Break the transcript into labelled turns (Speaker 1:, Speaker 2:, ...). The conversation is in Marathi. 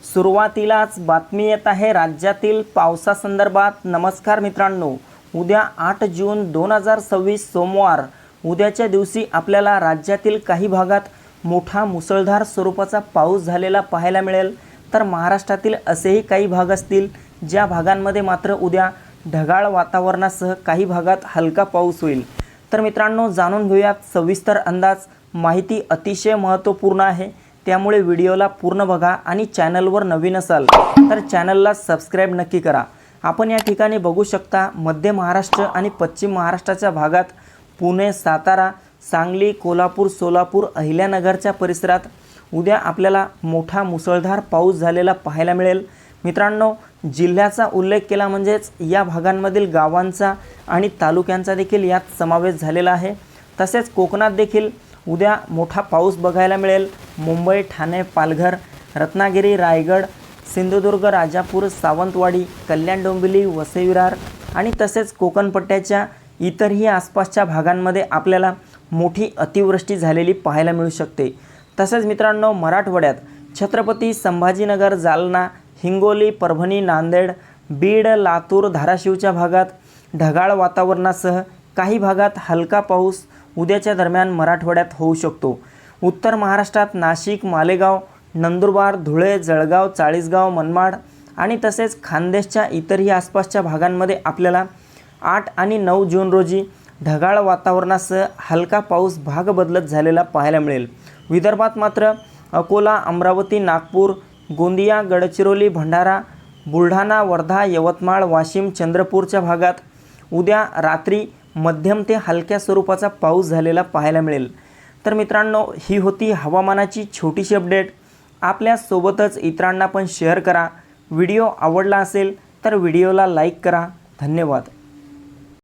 Speaker 1: सुरुवातीलाच बातमी येत आहे राज्यातील पावसासंदर्भात। नमस्कार मित्रांनो, उद्या 8 जून 2026 सोमवार उद्याच्या दिवशी आपल्याला राज्यातील काही भागात मोठा मुसळधार स्वरूपाचा पाऊस झालेला पाहायला मिळेल। तर महाराष्ट्रातील असेही काही भाग असतील ज्या भागांमध्ये मात्र उद्या ढगाळ वातावरणासह काही भागात हलका पाऊस होईल। तर मित्रांनो, जाणून घेऊयात सविस्तर अंदाज। माहिती अतिशय महत्त्वपूर्ण आहे, त्यामुळे व्हिडिओला पूर्ण बघा आणि चॅनलवर नवीन असाल तर चॅनलला सबस्क्राइब नक्की करा। आपण या ठिकाणी बघू शकता, मध्य महाराष्ट्र आणि पश्चिम महाराष्ट्राच्या भागात पुणे, सातारा, सांगली, कोल्हापूर, सोलापूर, अहिल्यानगरच्या परिसरात उद्या आपल्याला मोठा मुसळधार पाऊस झालेला पाहायला मिळेल। मित्रांनो, जिल्ह्याचा उल्लेख केला म्हणजेच या भागांमधील गावांचा आणि तालुक्यांचा देखील यात समावेश झालेला आहे। तसेच कोकणात देखील उद्या मोठा पाऊस बघायला मिळेल। मुंबई, ठाणे, पालघर, रत्नागिरी, रायगड, सिंधुदुर्ग, राजापूर, सावंतवाडी, कल्याण, डोंबिवली, वसई विरार आणि तसेच कोकणपट्ट्याच्या इतरही आसपासच्या भागांमध्ये आपल्याला मोठी अतिवृष्टी झालेली पाहायला मिळू शकते। तसेच मित्रांनो, मराठवाड्यात छत्रपती संभाजीनगर, जालना, हिंगोली, परभणी, नांदेड, बीड, लातूर, धाराशिवच्या भागात ढगाळ वातावरणासह काही भागात हलका पाऊस उद्याच्या दरम्यान मराठवाड्यात होऊ शकतो। उत्तर महाराष्ट्रात नाशिक, मालेगाव, नंदुरबार, धुळे, जळगाव, चाळीसगाव, मनमाड आणि तसेच खानदेशच्या इतरही आसपासच्या भागांमध्ये आपल्याला 8 आणि 9 जून रोजी ढगाळ वातावरणासह हलका पाऊस भाग बदलत झालेला पाहायला मिळेल। विदर्भात मात्र अकोला, अमरावती, नागपूर, गोंदिया, गडचिरोली, भंडारा, बुलढाणा, वर्धा, यवतमाळ, वाशिम, चंद्रपूरच्या भागात उद्या रात्री मध्यम ते हलक्या स्वरूपाचा पाऊस झालेला पाहायला मिळेल। तर मित्रांनो, ही होती हवामानाची छोटीशी अपडेट। आपल्यासोबतच इतरांना पण शेअर करा। व्हिडिओ आवडला असेल तर व्हिडिओला लाईक करा। धन्यवाद।